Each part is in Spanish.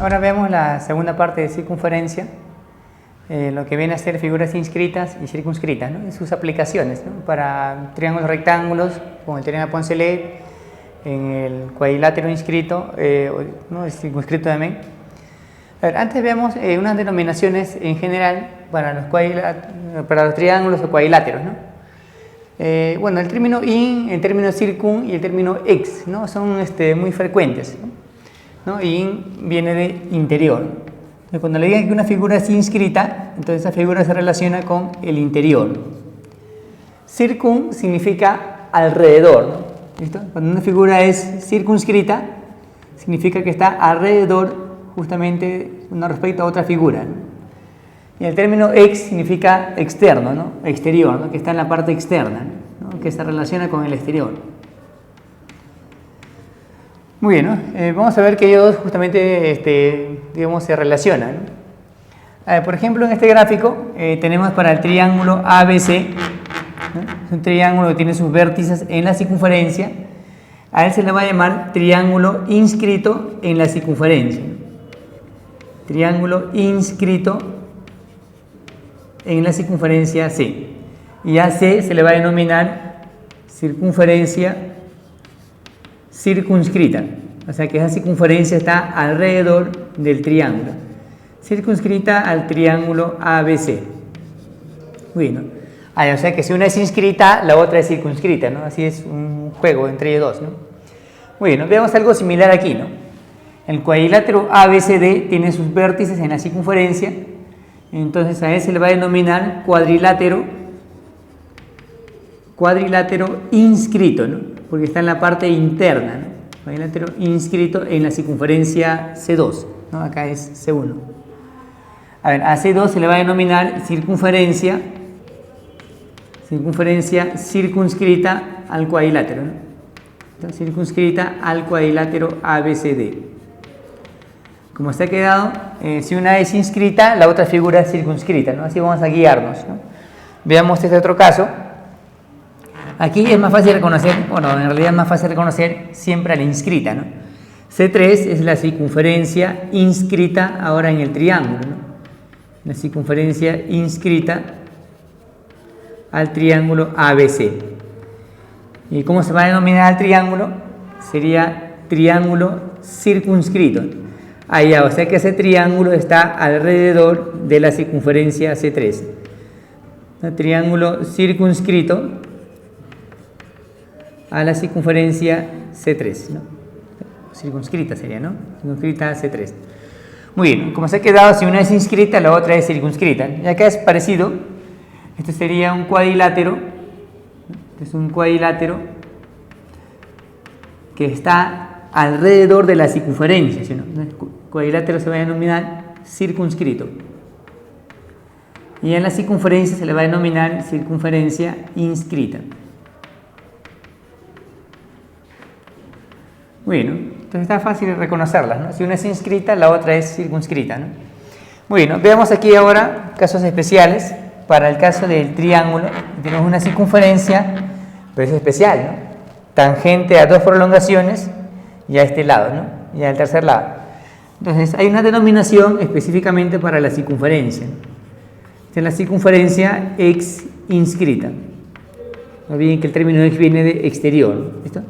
Ahora vemos la segunda parte de circunferencia, lo que viene a ser figuras inscritas y circunscritas, ¿no? Y sus aplicaciones, ¿no? Para triángulos rectángulos, con el teorema de Poncelet, en el cuadrilátero inscrito, ¿no? Circunscrito también. A ver, antes vemos unas denominaciones en general para los triángulos o cuadriláteros, ¿no? Bueno, el término in, el término circun y el término ex, ¿no? Son muy frecuentes, ¿no? In viene de interior. Entonces, cuando le digan que una figura es inscrita, entonces esa figura se relaciona con el interior. Circun significa alrededor, ¿no? ¿Listo? Cuando una figura es circunscrita, significa que está alrededor justamente respecto a otra figura, ¿no? Y el término ex significa externo, ¿no? Exterior, ¿no? Que está en la parte externa, ¿no? Que se relaciona con el exterior. Muy bien, ¿no? Vamos a ver que ellos justamente digamos, se relacionan, ¿no? A ver, por ejemplo, en este gráfico tenemos para el triángulo ABC, ¿no? Es un triángulo que tiene sus vértices en la circunferencia. A él se le va a llamar triángulo inscrito en la circunferencia. Triángulo inscrito en la circunferencia C. Y a C se le va a denominar circunferencia circunscrita. O sea que esa circunferencia está alrededor del triángulo. Circunscrita al triángulo ABC. Bueno, o sea que si una es inscrita, la otra es circunscrita, ¿no? Así es un juego entre ellos dos, ¿no? Bueno, veamos algo similar aquí, ¿no? El cuadrilátero ABCD tiene sus vértices en la circunferencia. Entonces a él se le va a denominar cuadrilátero inscrito, ¿no? Porque está en la parte interna, ¿no? Cuadrilátero inscrito en la circunferencia C2, ¿no? Acá es C1. A ver, a C2 se le va a denominar circunferencia circunscrita al cuadrilátero, ¿no? Entonces, circunscrita al cuadrilátero ABCD. Como está quedado, si una es inscrita, la otra figura es circunscrita, ¿no? Así vamos a guiarnos, ¿no? Veamos este otro caso. Aquí es más fácil reconocer, bueno, en realidad es más fácil reconocer siempre a la inscrita, ¿no? C3 es la circunferencia inscrita ahora en el triángulo, ¿no? La circunferencia inscrita al triángulo ABC. ¿Y cómo se va a denominar el triángulo? Sería triángulo circunscrito. O sea que ese triángulo está alrededor de la circunferencia C3. Un triángulo circunscrito a la circunferencia C3, ¿no? Circunscrita sería, ¿no? Circunscrita a C3. Muy bien, como se ha quedado, si una es inscrita, la otra es circunscrita. Y acá es parecido. Este sería un cuadrilátero. Este es un cuadrilátero que está alrededor de la circunferencia, ¿sí, no? El cuadrilátero se va a denominar circunscrito. Y en la circunferencia se le va a denominar circunferencia inscrita. Bueno, entonces está fácil de reconocerlas, ¿no? Si una es inscrita, la otra es circunscrita, ¿no? Bueno, veamos aquí ahora casos especiales. Para el caso del triángulo, tenemos una circunferencia, pero es especial, ¿no? Tangente a dos prolongaciones y a este lado, ¿no? Y al tercer lado. Entonces, hay una denominación específicamente para la circunferencia. Esta es la circunferencia ex inscrita. No olviden que el término ex viene de exterior, ¿no? ¿Listo?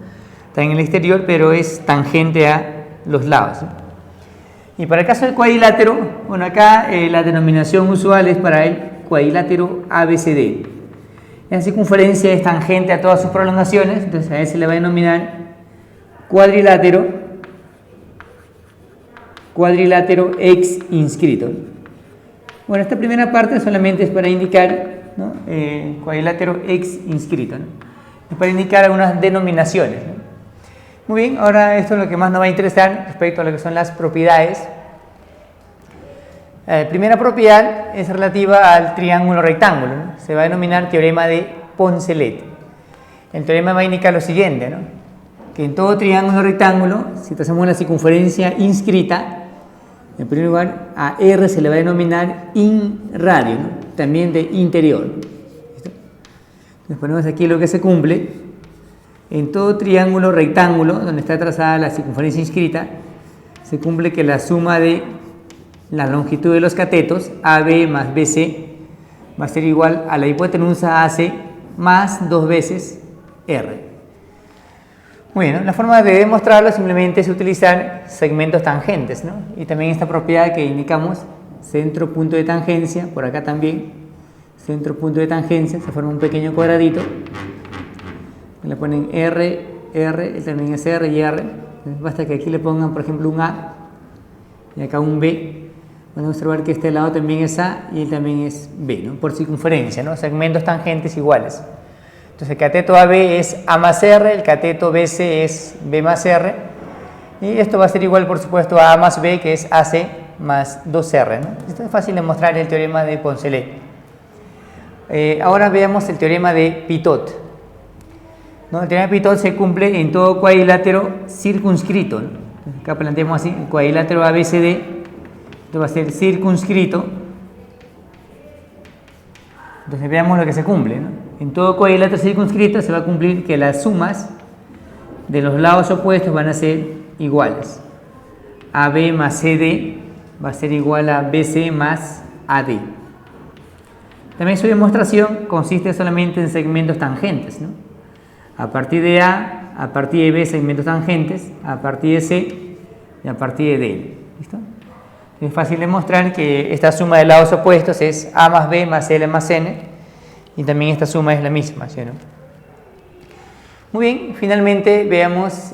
Está en el exterior, pero es tangente a los lados, ¿no? Y para el caso del cuadrilátero, bueno, acá la denominación usual es para el cuadrilátero ABCD. La circunferencia es tangente a todas sus prolongaciones, entonces a él se le va a denominar cuadrilátero ex inscrito. Bueno, esta primera parte solamente es para indicar, ¿no? Cuadrilátero ex inscrito, ¿no? Es para indicar algunas denominaciones, ¿no? Muy bien, ahora esto es lo que más nos va a interesar respecto a lo que son las propiedades. La primera propiedad es relativa al triángulo rectángulo, ¿no? Se va a denominar teorema de Poncelet. El teorema va a indicar lo siguiente, ¿no? Que en todo triángulo rectángulo, si trazamos la circunferencia inscrita, en primer lugar a R se le va a denominar inradio, ¿no? También de interior. ¿Listo? Entonces ponemos aquí lo que se cumple. En todo triángulo rectángulo, donde está trazada la circunferencia inscrita, se cumple que la suma de la longitud de los catetos, AB más BC, va a ser igual a la hipotenusa AC más 2 veces R. Muy bien, ¿no? La forma de demostrarlo simplemente es utilizar segmentos tangentes, ¿no? Y también esta propiedad que indicamos, centro punto de tangencia, por acá también, centro punto de tangencia, se forma un pequeño cuadradito, le ponen R, R, también es R y R, basta que aquí le pongan por ejemplo un A y acá un B. Van a observar que este lado también es A y él también es B, ¿no? Por circunferencia, ¿no? Segmentos tangentes iguales. Entonces el cateto AB es A más R, el cateto BC es B más R, y esto va a ser igual por supuesto a A más B, que es AC más 2R, ¿no? Esto es fácil de mostrar el teorema de Poncelet. Ahora veamos el teorema de Pitot, ¿no? El teorema de Pitot se cumple en todo cuadrilátero circunscrito, ¿no? Acá planteamos así, el cuadrilátero ABCD, esto va a ser circunscrito. Entonces veamos lo que se cumple, ¿no? En todo cuadrilátero circunscrito se va a cumplir que las sumas de los lados opuestos van a ser iguales. AB más CD va a ser igual a BC más AD. También su demostración consiste solamente en segmentos tangentes, ¿no? A partir de A partir de B segmentos tangentes, a partir de C y a partir de D. ¿Listo? Es fácil demostrar que esta suma de lados opuestos es A más B más L más N, y también esta suma es la misma, ¿sí o no? Muy bien, finalmente veamos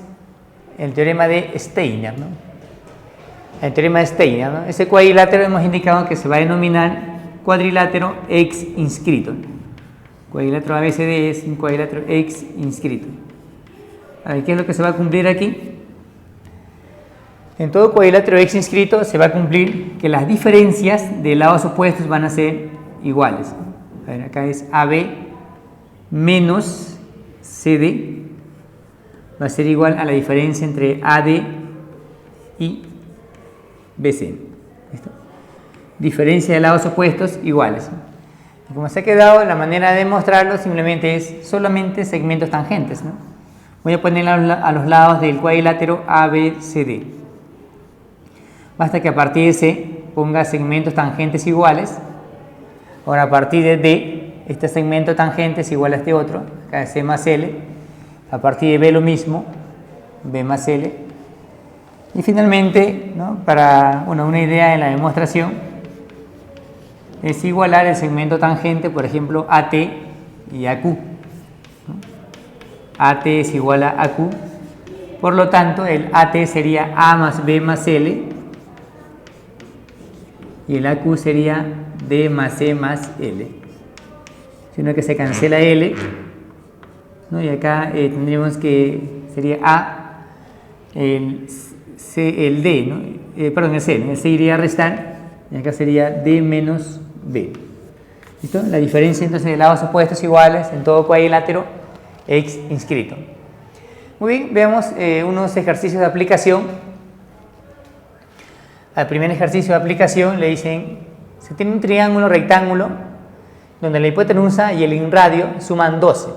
el teorema de Steiner, ¿no? El teorema de Steiner, ¿no? Ese cuadrilátero hemos indicado que se va a denominar cuadrilátero X inscrito. Cuadrilátero ABCD es un cuadrilátero X inscrito. A ver, ¿qué es lo que se va a cumplir aquí? En todo cuadrilátero X inscrito se va a cumplir que las diferencias de lados opuestos van a ser iguales. A ver, acá es AB menos CD va a ser igual a la diferencia entre AD y BC. ¿Listo? Diferencia de lados opuestos iguales. Y como se ha quedado, la manera de demostrarlo simplemente es solamente segmentos tangentes, ¿no? Voy a poner a los lados del cuadrilátero ABCD. Basta que a partir de C ponga segmentos tangentes iguales. Ahora a partir de D, este segmento tangente es igual a este otro, acá es C más L. A partir de B lo mismo, B más L. Y finalmente, ¿no? Para una idea de la demostración, es igualar el segmento tangente, por ejemplo, AT y AQ, ¿no? AT es igual a AQ, por lo tanto el AT sería A más B más L y el AQ sería D más C más L, sino que se cancela L, ¿no? Y acá tendríamos que sería A, el C, el D, ¿no? Perdón, el C, ¿no? El C iría a restar y acá sería D menos B. ¿Listo? La diferencia entonces de lados opuestos iguales en todo cuadrilátero X inscrito. Muy bien, veamos unos ejercicios de aplicación. Al primer ejercicio de aplicación le dicen, se tiene un triángulo rectángulo donde la hipotenusa y el inradio suman 12.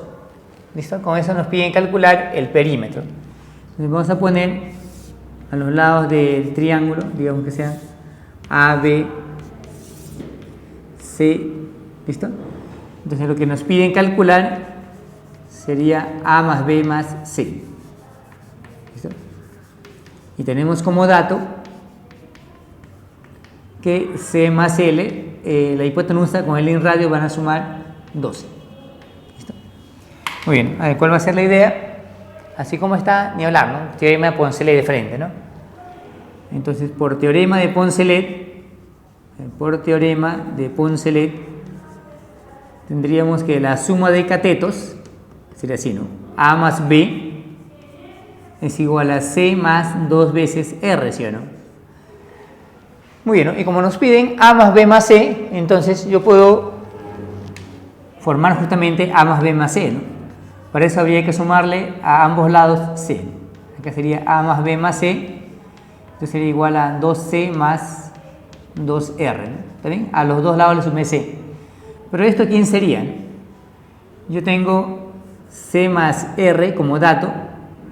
¿Listo? Con eso nos piden calcular el perímetro. Entonces vamos a poner a los lados del triángulo, digamos que sean A, B, C, ¿listo? Entonces lo que nos piden calcular sería A más B más C. ¿Listo? Y tenemos como dato que C más L, la hipotenusa con el inradio van a sumar 12. ¿Listo? Muy bien, a ver, ¿cuál va a ser la idea? Así como está, ni hablar, ¿no? Teorema de Poncelet de frente, ¿no? Entonces, por teorema de Poncelet, tendríamos que la suma de catetos sería así, ¿no? A más B es igual a C más 2 veces R, ¿sí o no? Muy bien, ¿no? Y como nos piden A más B más C, entonces yo puedo formar justamente A más B más C, ¿no? Para eso habría que sumarle a ambos lados C. Acá sería A más B más C, esto sería igual a 2C más 2R, ¿no? ¿Está bien? A los dos lados le sumé C. Pero ¿esto quién sería? Yo tengo C más R como dato,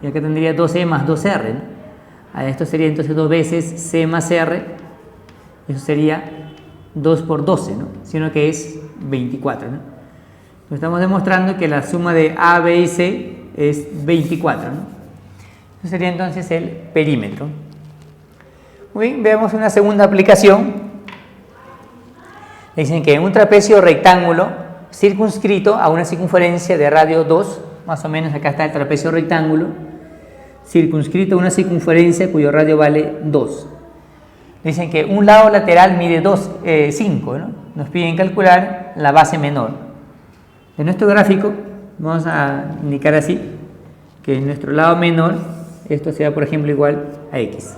y acá tendría 2C más 2R, ¿no? Esto sería entonces 2 veces C más R, eso sería 2 por 12, ¿no? Sino que es 24, ¿no? Entonces estamos demostrando que la suma de A, B y C es 24, ¿no? Eso sería entonces el perímetro. Muy bien, veamos una segunda aplicación. Dicen que en un trapecio rectángulo circunscrito a una circunferencia de radio 2, más o menos acá está el trapecio rectángulo, circunscrito a una circunferencia cuyo radio vale 2. Dicen que un lado lateral mide 5, ¿no? Nos piden calcular la base menor. En nuestro gráfico vamos a indicar así, que en nuestro lado menor, esto sea por ejemplo igual a X.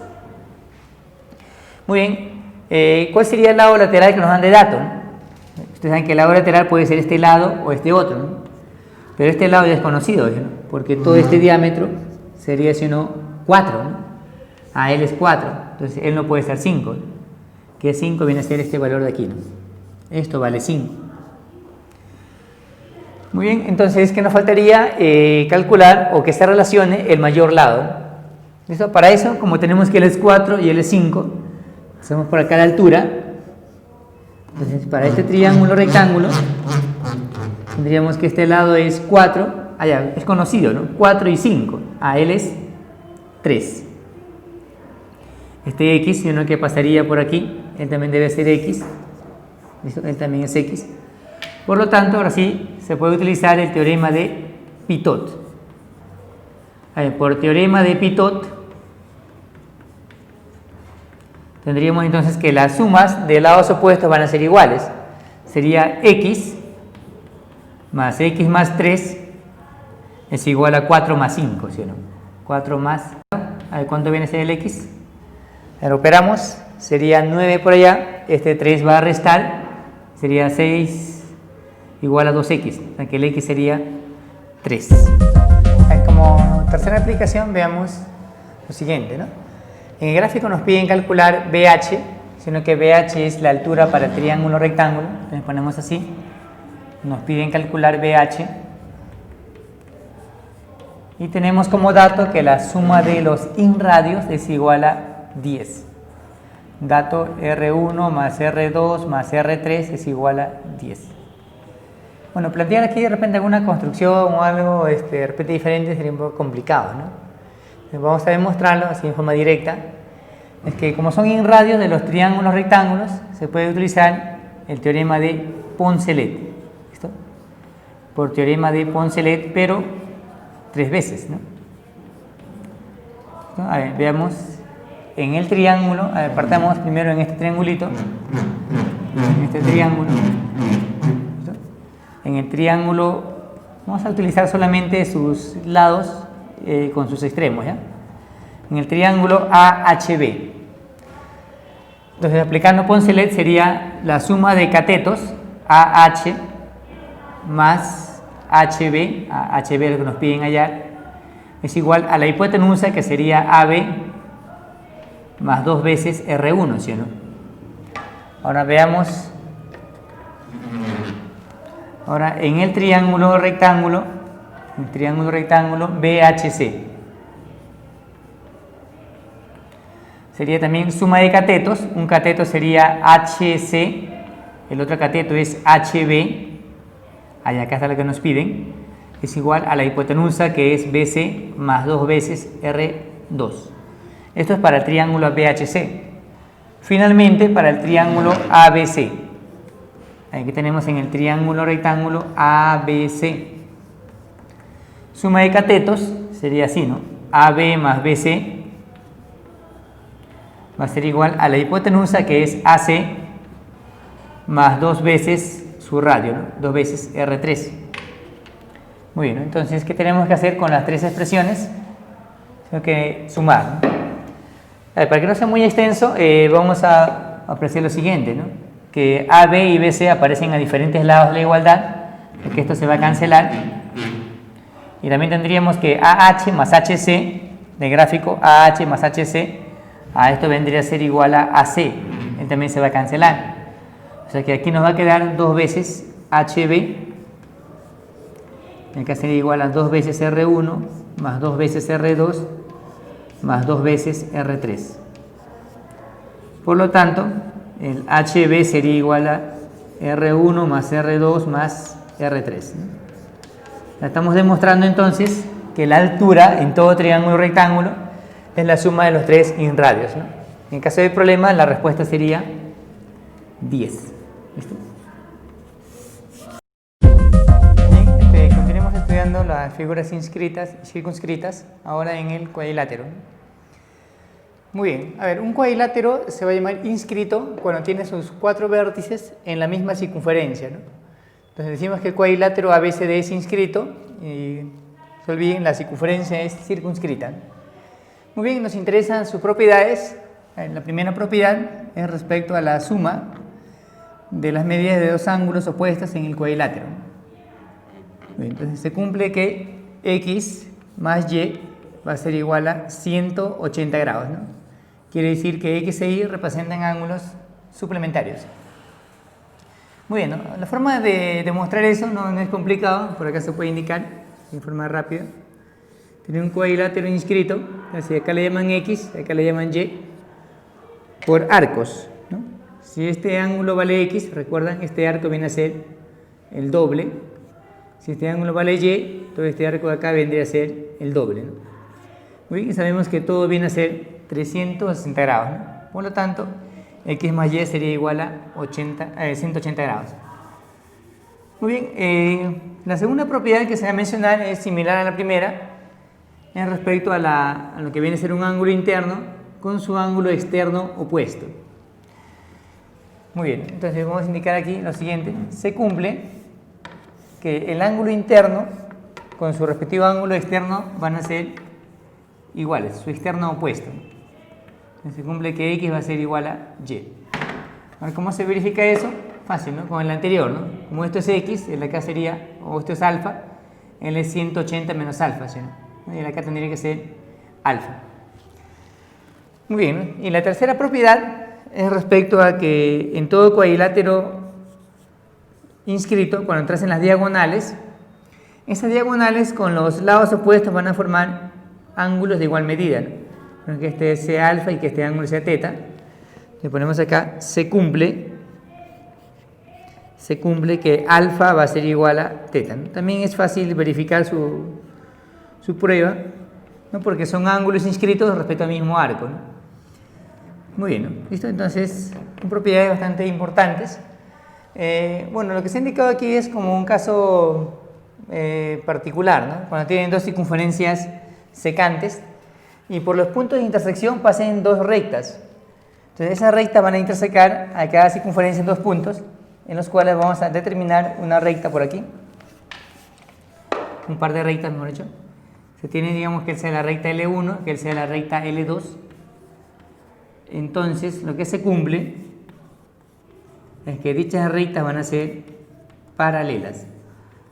Muy bien, ¿cuál sería el lado lateral que nos dan de dato, ¿no? Ustedes saben que el lado lateral puede ser este lado o este otro, ¿no? Pero este lado ya es conocido, ¿no? Porque todo este diámetro sería, si no, 4, ¿no? Él es 4, entonces él no puede ser 5, ¿no? Que 5 viene a ser este valor de aquí, ¿no? Esto vale 5. Muy bien, entonces, ¿qué nos faltaría? Calcular o que se relacione el mayor lado, ¿no? ¿Listo? Para eso, como tenemos que él es 4 y él es 5, hacemos por acá la altura. Entonces, para este triángulo rectángulo, tendríamos que este lado es 4, allá es conocido, ¿no? 4 y 5, él es 3. Este X, uno que pasaría por aquí, él también debe ser X, ¿listo? Él también es X. Por lo tanto, ahora sí, se puede utilizar el teorema de Pitot. Por teorema de Pitot, tendríamos entonces que las sumas de lados opuestos van a ser iguales. Sería X más 3 es igual a 4 más 5, ¿sí o no? 4 más, a ver, ¿cuánto viene a ser el X? Ahora operamos, sería 9 por allá, este 3 va a restar, sería 6 igual a 2X, o sea que el X sería 3. Como tercera aplicación veamos lo siguiente, ¿no? En el gráfico nos piden calcular BH, sino que BH es la altura para el triángulo rectángulo, entonces ponemos así, nos piden calcular BH y tenemos como dato que la suma de los inradios es igual a 10. Dato R1 más R2 más R3 es igual a 10. Bueno, plantear aquí de repente alguna construcción o algo de repente diferente sería un poco complicado, ¿no? Entonces vamos a demostrarlo así en forma directa. Es que como son inradios de los triángulos rectángulos, se puede utilizar el teorema de Poncelet. ¿Listo? Por teorema de Poncelet, pero 3 veces, ¿no? ¿Listo? A ver, veamos. En el triángulo, a ver, partamos primero en este triangulito. En este triángulo. ¿Listo? En el triángulo vamos a utilizar solamente sus lados con sus extremos, ¿ya? En el triángulo AHB. Entonces, aplicando Poncelet sería la suma de catetos AH más HB, HB lo que nos piden hallar, es igual a la hipotenusa que sería AB más 2 veces R1, ¿sí o no? Ahora veamos, ahora en el triángulo rectángulo BHC. Sería también suma de catetos, un cateto sería HC, el otro cateto es HB, allá acá está lo que nos piden, es igual a la hipotenusa que es BC más 2 veces R2. Esto es para el triángulo BHC. Finalmente, para el triángulo ABC. Aquí tenemos en el triángulo rectángulo ABC. Suma de catetos sería así, ¿no? AB más BC va a ser igual a la hipotenusa que es AC más 2 veces su radio, ¿no? 2 veces R3. Muy bien, ¿no? Entonces, ¿qué tenemos que hacer con las 3 expresiones? Tengo que sumar, ¿no? A ver, para que no sea muy extenso, vamos a apreciar lo siguiente, ¿no? Que AB y BC aparecen a diferentes lados de la igualdad, porque esto se va a cancelar. Y también tendríamos que AH más HC, del gráfico AH más HC, a esto vendría a ser igual a AC, él también se va a cancelar. O sea que aquí nos va a quedar 2 veces HB, acá sería igual a 2 veces R1 más 2 veces R2, más 2 veces R3. Por lo tanto, el HB sería igual a R1 más R2 más R3. Estamos demostrando entonces que la altura en todo triángulo rectángulo es la suma de los 3 inradios, ¿no? En caso de problema, la respuesta sería 10. ¿Listo? Bien, continuemos estudiando las figuras inscritas y circunscritas ahora en el cuadrilátero. Muy bien, a ver, un cuadrilátero se va a llamar inscrito cuando tiene sus 4 vértices en la misma circunferencia, ¿no? Entonces decimos que el cuadrilátero ABCD es inscrito y no se olviden, la circunferencia es circunscrita. Muy bien, nos interesan sus propiedades. La primera propiedad es respecto a la suma de las medidas de dos ángulos opuestos en el cuadrilátero. Bien, entonces se cumple que X más Y va a ser igual a 180 grados, ¿no? Quiere decir que X e Y representan ángulos suplementarios. Muy bien, ¿no? La forma de demostrar eso no es complicado, por acá se puede indicar en forma rápida. Tiene un cuadrilátero inscrito, así acá le llaman X, acá le llaman Y, por arcos, ¿no? Si este ángulo vale X, recuerdan, este arco viene a ser el doble. Si este ángulo vale Y, todo este arco de acá vendría a ser el doble, ¿no? Muy bien, sabemos que todo viene a ser 360 grados, ¿no? Por lo tanto, X más Y sería igual a 180 grados. Muy bien, la segunda propiedad que se va a mencionar es similar a la primera en respecto a lo que viene a ser un ángulo interno con su ángulo externo opuesto. Muy bien, entonces vamos a indicar aquí lo siguiente. Se cumple que el ángulo interno con su respectivo ángulo externo van a ser iguales, su externo opuesto. Entonces se cumple que X va a ser igual a Y. Ahora, ¿cómo se verifica eso? Fácil, ¿no? Como el anterior, ¿no? Como esto es X, el de acá sería, o esto es alfa, él es 180 menos alfa, ¿sí? Y el de acá tendría que ser alfa. Muy bien, y la tercera propiedad es respecto a que en todo cuadrilátero inscrito, cuando entras en las diagonales, esas diagonales con los lados opuestos van a formar ángulos de igual medida, ¿no? Que este sea alfa y que este ángulo sea teta. Le ponemos acá, se cumple que alfa va a ser igual a teta, ¿no? También es fácil verificar su prueba, ¿no? Porque son ángulos inscritos respecto al mismo arco, ¿no? Muy bien, ¿no? ¿Listo? Entonces, son propiedades bastante importantes. Bueno, lo que se ha indicado aquí es como un caso particular, ¿no? Cuando tienen dos circunferencias secantes y por los puntos de intersección pasen dos rectas. Entonces, esas rectas van a intersecar a cada circunferencia en dos puntos, en los cuales vamos a determinar una recta por aquí. Un par de rectas, mejor dicho. Se tiene, digamos, que él sea la recta L1, que él sea la recta L2. Entonces, lo que se cumple es que dichas rectas van a ser paralelas.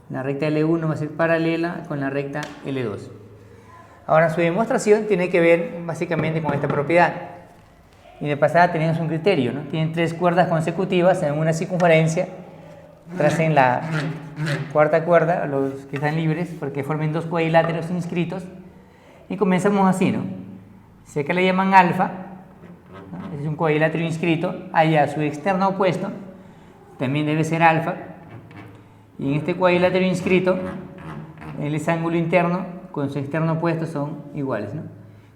La recta L1 va a ser paralela con la recta L2. Ahora, su demostración tiene que ver básicamente con esta propiedad. Y de pasada tenemos un criterio, ¿no? Tienen 3 cuerdas consecutivas en una circunferencia. Tracen la cuarta cuerda, los que están libres, porque formen dos cuadriláteros inscritos. Y comenzamos así, ¿no? Si acá le llaman alfa, ¿no? Es un cuadrilátero inscrito, allá su externo opuesto también debe ser alfa. Y en este cuadrilátero inscrito, el ángulo interno con su externo opuesto son iguales, ¿no?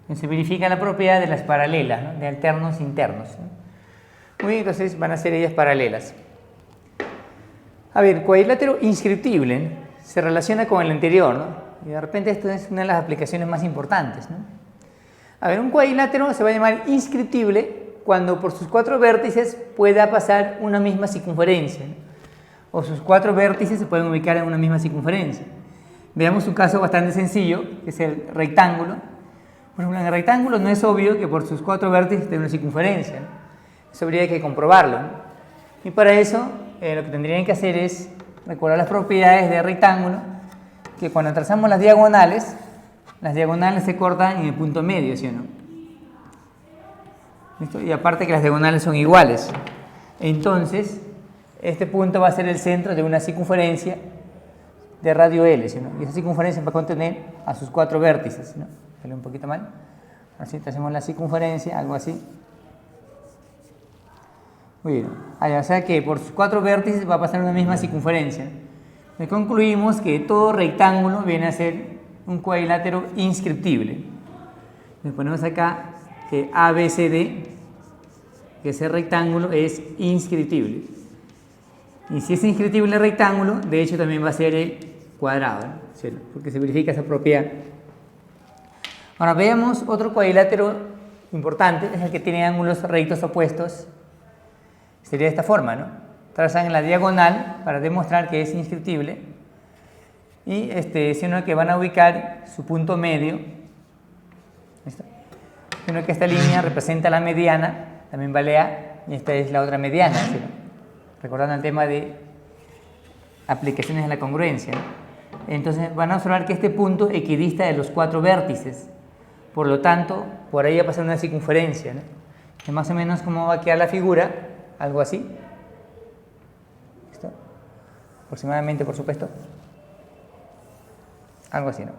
Entonces se verifica la propiedad de las paralelas, ¿no? De alternos internos, ¿no? Muy bien, entonces van a ser ellas paralelas. A ver, cuadrilátero inscriptible, ¿no? Se relaciona con el anterior, ¿no? Y de repente esto es una de las aplicaciones más importantes, ¿no? A ver, un cuadrilátero se va a llamar inscriptible cuando por sus 4 vértices pueda pasar una misma circunferencia, ¿no? O sus 4 vértices se pueden ubicar en una misma circunferencia. Veamos un caso bastante sencillo, que es el rectángulo. Por ejemplo, en el rectángulo no es obvio que por sus 4 vértices tenga una circunferencia, ¿no? Eso habría que comprobarlo, ¿no? Y para eso lo que tendrían que hacer es recordar las propiedades del rectángulo, que cuando trazamos las diagonales se cortan en el punto medio, ¿sí o no? ¿Listo? Y aparte que las diagonales son iguales. Entonces, este punto va a ser el centro de una circunferencia de radio L, ¿sí o no? Y esa circunferencia va a contener a sus 4 vértices, ¿no? Sale un poquito mal. Así hacemos la circunferencia, algo así. Muy bien. O sea que por sus 4 vértices va a pasar una misma circunferencia. Y concluimos que todo rectángulo viene a ser un cuadrilátero inscriptible. Le ponemos acá que ABCD, que ese rectángulo es inscriptible. Y si es inscriptible el rectángulo, de hecho también va a ser el cuadrado, ¿no? Porque se verifica esa propiedad. Ahora veamos otro cuadrilátero importante, es el que tiene ángulos rectos opuestos. Sería de esta forma, ¿no? Trazan en la diagonal para demostrar que es inscriptible y sino que van a ubicar su punto medio. ¿Listo? Sino que esta línea representa la mediana, también vale A, y esta es la otra mediana, ¿sí? Recordando el tema de aplicaciones de la congruencia, ¿no? Entonces van a observar que este punto equidista de los 4 vértices, por lo tanto, por ahí va a pasar una circunferencia, ¿no? Es más o menos como va a quedar la figura, algo así. ¿Listo? Aproximadamente, por supuesto. Algo así, ¿no?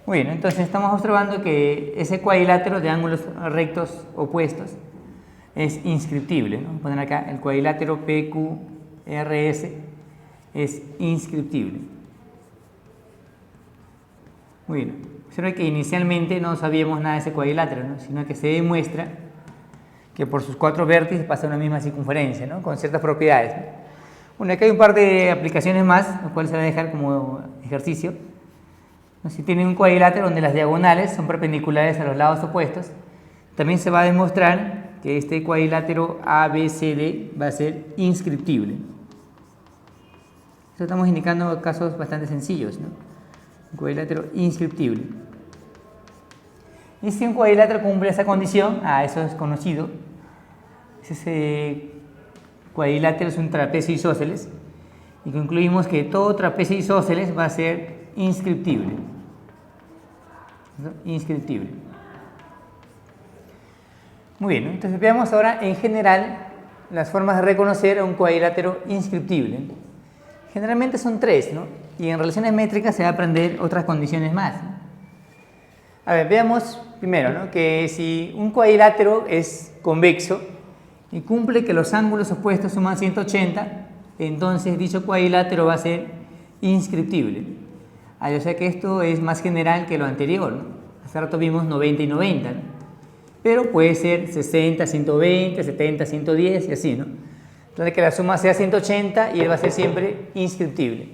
Muy bien, entonces estamos observando que ese cuadrilátero de ángulos rectos opuestos es inscriptible, ¿no? Poner acá el cuadrilátero PQRS es inscriptible. Muy bien, observa que inicialmente no sabíamos nada de ese cuadrilátero, ¿no? Sino que se demuestra que por sus 4 vértices pasa una misma circunferencia, ¿no? Con ciertas propiedades, ¿no? Bueno, acá hay un par de aplicaciones más, las cuales se va a dejar como ejercicio. Si tienen un cuadrilátero donde las diagonales son perpendiculares a los lados opuestos, también se va a demostrar que este cuadrilátero ABCD va a ser inscriptible. Esto estamos indicando casos bastante sencillos, ¿no? Un cuadrilátero inscriptible. Y si un cuadrilátero cumple esa condición, eso es conocido, ese cuadrilátero es un trapecio isósceles, y concluimos que todo trapecio isósceles va a ser inscriptible. ¿No? Inscriptible. Muy bien, entonces veamos ahora en general las formas de reconocer a un cuadrilátero inscriptible. Generalmente son 3, ¿no? Y en relaciones métricas se va a aprender otras condiciones más, ¿no? A ver, veamos primero, ¿no? Que si un cuadrilátero es convexo y cumple que los ángulos opuestos suman 180, entonces dicho cuadrilátero va a ser inscriptible. O sea que esto es más general que lo anterior, ¿no? Hace rato vimos 90 y 90, ¿no? Pero puede ser 60, 120, 70, 110 y así, ¿no? Entonces que la suma sea 180 y él va a ser siempre inscriptible.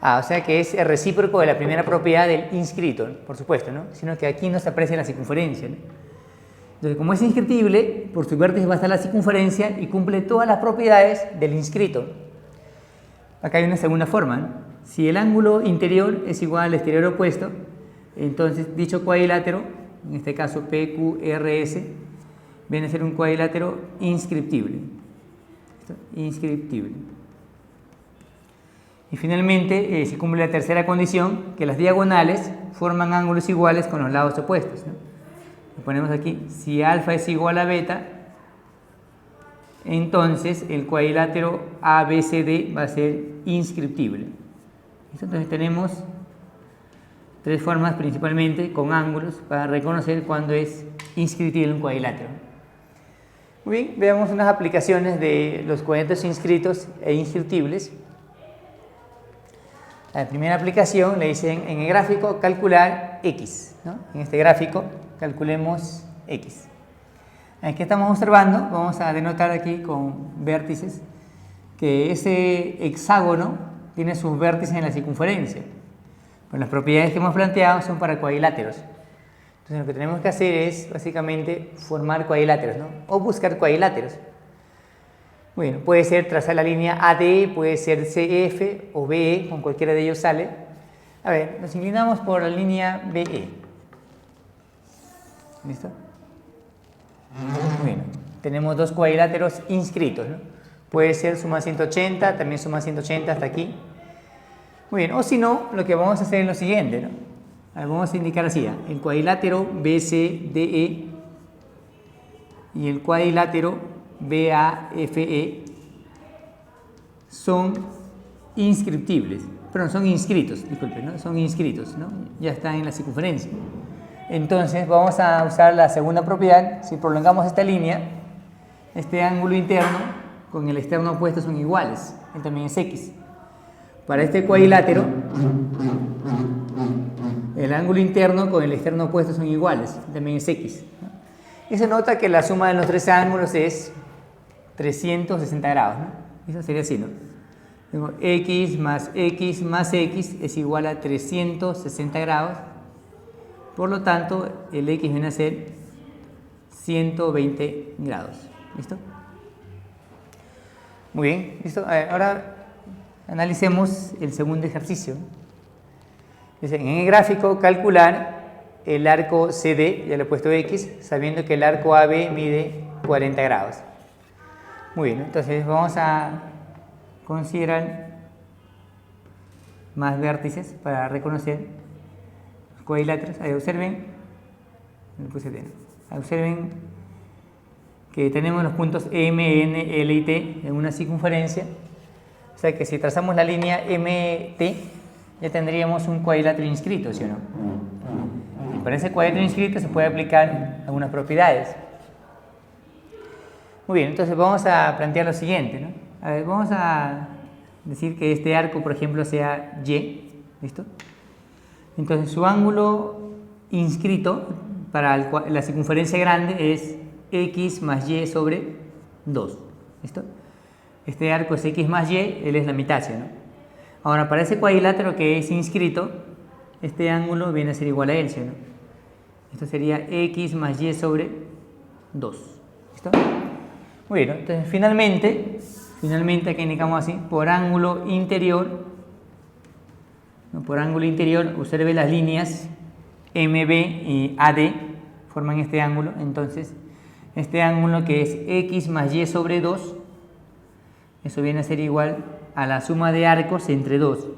O sea que es el recíproco de la primera propiedad del inscrito, ¿no? Por supuesto, ¿no? Sino que aquí no se aprecia la circunferencia, ¿no? Entonces, como es inscriptible, por su vértice va a estar la circunferencia y cumple todas las propiedades del inscrito. Acá hay una segunda forma, ¿no? Si el ángulo interior es igual al exterior opuesto, entonces dicho cuadrilátero, en este caso PQRS, viene a ser un cuadrilátero inscriptible. ¿Listo? Inscriptible. Y finalmente se cumple la tercera condición, que las diagonales forman ángulos iguales con los lados opuestos, ¿no? Lo ponemos aquí, si alfa es igual a beta, entonces el cuadrilátero ABCD va a ser inscriptible. Entonces tenemos 3 formas principalmente con ángulos para reconocer cuándo es inscriptible un cuadrilátero. Muy bien, veamos unas aplicaciones de los cuadriláteros inscritos e inscriptibles. La primera aplicación le dicen en el gráfico calcular X, ¿no? En este gráfico calculemos X. Aquí estamos observando, vamos a denotar aquí con vértices, que ese hexágono tiene sus vértices en la circunferencia. Pues las propiedades que hemos planteado son para cuadriláteros. Entonces lo que tenemos que hacer es básicamente formar cuadriláteros, ¿no? O buscar cuadriláteros. Bueno, puede ser trazar la línea AD, puede ser CF o BE, con cualquiera de ellos sale. A ver, nos inclinamos por la línea BE. ¿Listo? Bueno, tenemos 2 cuadriláteros inscritos, ¿no? Puede ser suma 180, también suma 180 hasta aquí. Muy bien, o si no, lo que vamos a hacer es lo siguiente, ¿no? A ver, vamos a indicar así, el cuadrilátero BCDE y el cuadrilátero BAFE son inscriptibles, perdón, son inscritos, disculpen, ¿no? Son inscritos, ¿no? Ya están en la circunferencia. Entonces vamos a usar la segunda propiedad. Si prolongamos esta línea, este ángulo interno con el externo opuesto son iguales. Él también es X. Para este cuadrilátero, el ángulo interno con el externo opuesto son iguales. También es X. Y se nota que la suma de los tres ángulos es 360 grados, ¿no? Eso sería así, ¿no? Tengo X más X es igual a 360 grados. Por lo tanto, el X viene a ser 120 grados. ¿Listo? Muy bien, ¿listo? Ahora analicemos el segundo ejercicio. Dice, en el gráfico, calcular el arco CD, ya le he puesto X, sabiendo que el arco AB mide 40 grados. Muy bien, entonces vamos a considerar más vértices para reconocer los cuadriláteros. Observen, observen que tenemos los puntos M, N, L y T en una circunferencia. O sea que si trazamos la línea MT, ya tendríamos un cuadrilátero inscrito, ¿sí o no? Y para ese cuadrilátero inscrito se puede aplicar algunas propiedades. Muy bien, entonces vamos a plantear lo siguiente, ¿no? A ver, vamos a decir que este arco, por ejemplo, sea Y, ¿listo? Entonces su ángulo inscrito para la circunferencia grande es X más Y sobre 2, ¿listo? Este arco es X más Y, él es la mitad, ¿sí, no? Ahora, para ese cuadrilátero que es inscrito, este ángulo viene a ser igual a él, ¿sí, no? Esto sería X más Y sobre 2, ¿listo? Muy bien, entonces finalmente aquí indicamos así, por ángulo interior, ¿no? Por ángulo interior, observe las líneas MB y AD forman este ángulo. Entonces este ángulo que es X más Y sobre 2, eso viene a ser igual a la suma de arcos entre 2,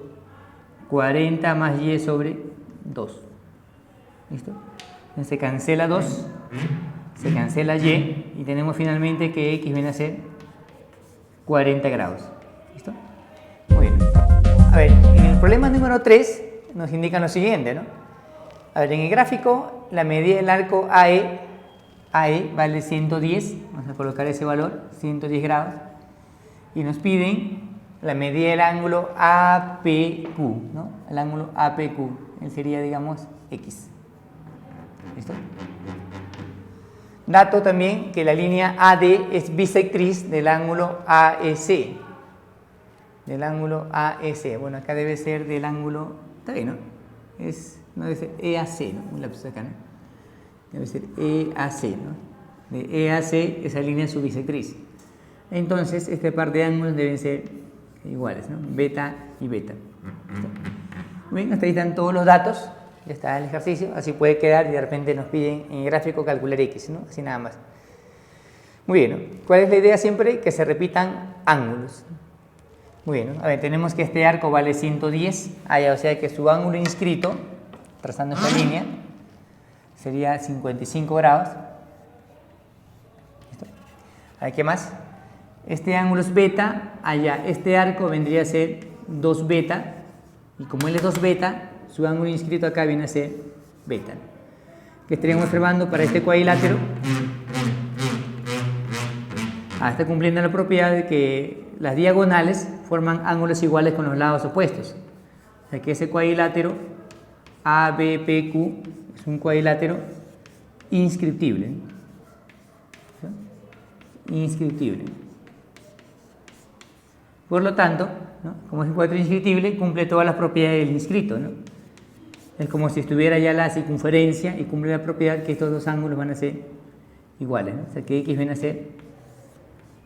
40 más Y sobre 2, ¿listo? Entonces se cancela 2, se cancela Y y tenemos finalmente que X viene a ser 40 grados. ¿Listo? Muy bien. A ver, en el problema número 3 nos indican lo siguiente, ¿no? A ver, en el gráfico la medida del arco AE vale 110, vamos a colocar ese valor, 110 grados, y nos piden la medida del ángulo APQ, ¿no? El ángulo APQ, él sería, digamos, X. ¿Listo? Dato también que la línea AD es bisectriz del ángulo AEC. Del ángulo AEC. Bueno, acá debe ser del ángulo... Está bien, ¿no? No debe ser EAC, ¿no? Un lápiz acá, ¿no? Debe ser EAC, ¿no? De EAC, esa línea es su bisectriz. Entonces, esta parte de ángulos deben ser iguales, ¿no? Beta y beta. ¿Listo? Muy bien, hasta ahí están todos los datos. Ya está el ejercicio, así puede quedar y de repente nos piden en el gráfico calcular X, ¿no? Así nada más. Muy bien, ¿no? ¿Cuál es la idea siempre? Que se repitan ángulos. Muy bien, ¿no? A ver, tenemos que este arco vale 110, o sea que su ángulo inscrito, trazando esta línea, sería 55 grados. ¿Listo? A ver, ¿qué más? Este ángulo es beta, este arco vendría a ser 2 beta, y como él es 2 beta, su ángulo inscrito acá viene a ser beta. Que estaríamos observando para este cuadrilátero. Está cumpliendo la propiedad de que las diagonales forman ángulos iguales con los lados opuestos. O sea que ese cuadrilátero ABPQ es un cuadrilátero inscriptible. Inscriptible. Por lo tanto, ¿no? Como es un cuadrilátero inscriptible, cumple todas las propiedades del inscrito, ¿no? Es como si estuviera ya la circunferencia y cumple la propiedad que estos dos ángulos van a ser iguales, ¿no? O sea que X viene a ser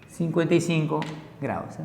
55 grados, ¿eh?